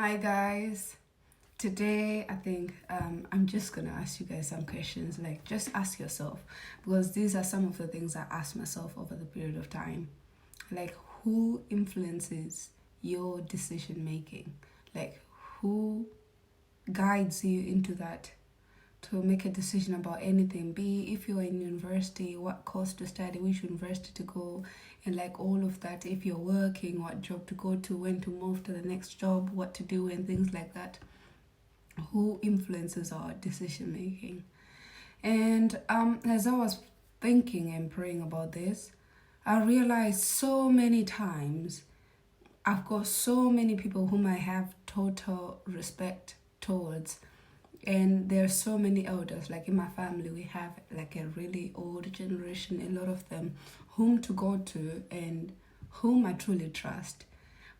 Hi guys. Today I think I'm just gonna ask you guys some questions. Like, just ask yourself, because these are some of the things I asked myself over the period of time. Like, who influences your decision making? Like, who guides you into that to make a decision about anything? Be if you're in university, what course to study, which university to go, and like all of that. If you're working, what job to go to, when to move to the next job, what to do, and things like that. Who influences our decision making? And as I was thinking and praying about this, I realized so many times I've got so many people whom I have total respect towards, and there are so many elders. Like in my family, we have like a really old generation, a lot of them whom to go to and whom I truly trust.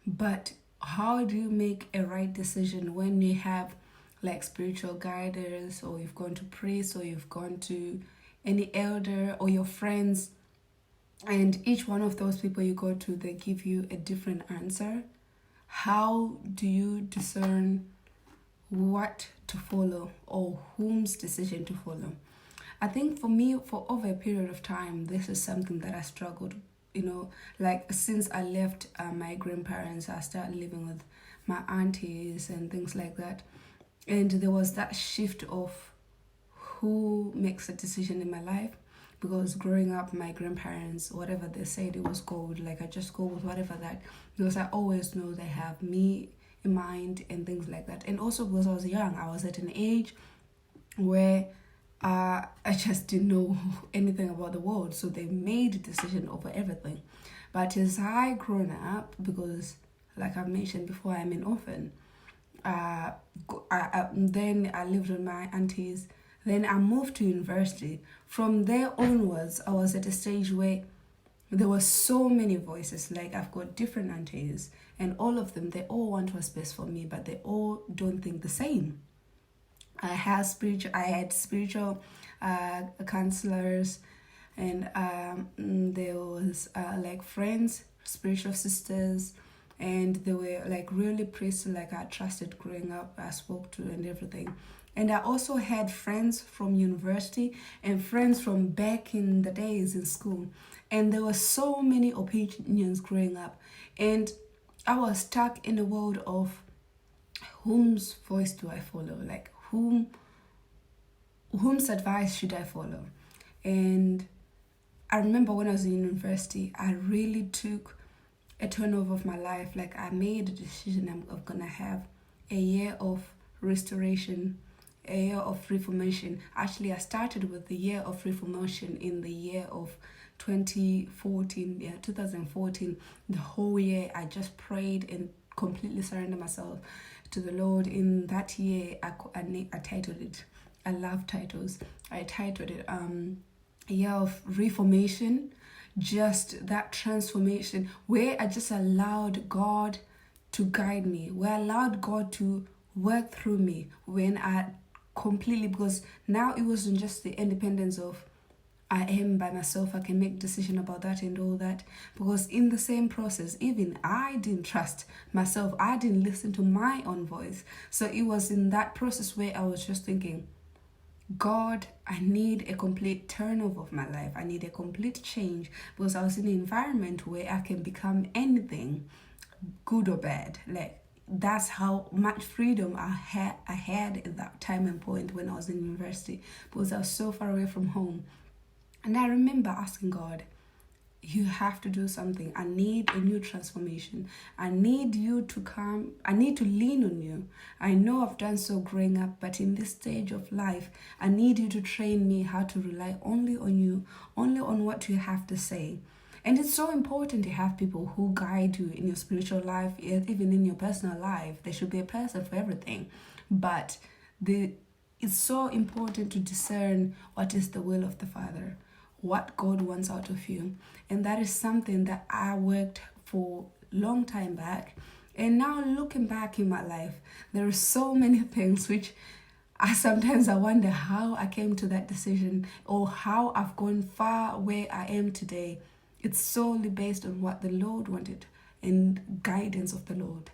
But how do you make a right decision when you have like spiritual guiders, or you've gone to priests, or you've gone to any elder, or your friends, and each one of those people you go to, they give you a different answer? How do you discern what to follow, or whom's decision to follow? I think for me, for over a period of time, this is something that I struggled. Like since I left my grandparents, I started living with my aunties and things like that. And there was that shift of who makes a decision in my life. Because growing up, my grandparents, whatever they said, it was gold. Like I just go with whatever that, because I always know they have me in mind and things like that. And also because I was young, I was at an age where I just didn't know anything about the world, so they made a decision over everything. But as I grown up, because like I've mentioned before, I'm an orphan. Then I lived with my aunties. Then I moved to university. From there onwards, I was at a stage where there were so many voices. Like I've got different aunties, and all of them, they all want what's best for me, but they all don't think the same. I had spiritual counselors, and there was like friends, spiritual sisters, and they were like really priests like I trusted growing up, I spoke to and everything. And I also had friends from university and friends from back in the days in school, and there were so many opinions growing up, and I was stuck in a world of whom's voice do I follow? Like whom's advice should I follow? And I remember when I was in university, I really took a turnover of my life. Like I made a decision, I'm gonna have a year of restoration, a year of reformation. Actually, I started with the year of reformation in the year of 2014. The whole year I just prayed and completely surrendered myself to the Lord. In that year, I titled it, I love titles, I titled it year of reformation, just that transformation where I just allowed God to guide me, where I allowed God to work through me, when I completely, because now it wasn't just the independence of I am by myself, I can make decision about that and all that. Because in the same process, even I didn't trust myself. I didn't listen to my own voice. So it was in that process where I was just thinking, God, I need a complete turnover of my life. I need a complete change, because I was in an environment where I can become anything, good or bad. Like that's how much freedom I had at that time and point when I was in university, because I was so far away from home. And I remember asking God, you have to do something. I need a new transformation. I need you to come. I need to lean on you. I know I've done so growing up, but in this stage of life, I need you to train me how to rely only on you, only on what you have to say. And it's so important to have people who guide you in your spiritual life, even in your personal life. There should be a person for everything. But it's so important to discern what is the will of the Father, what God wants out of you. And that is something that I worked for long time back. And now looking back in my life, there are so many things which I wonder how I came to that decision, or how I've gone far where I am today. It's solely based on what the Lord wanted and guidance of the Lord.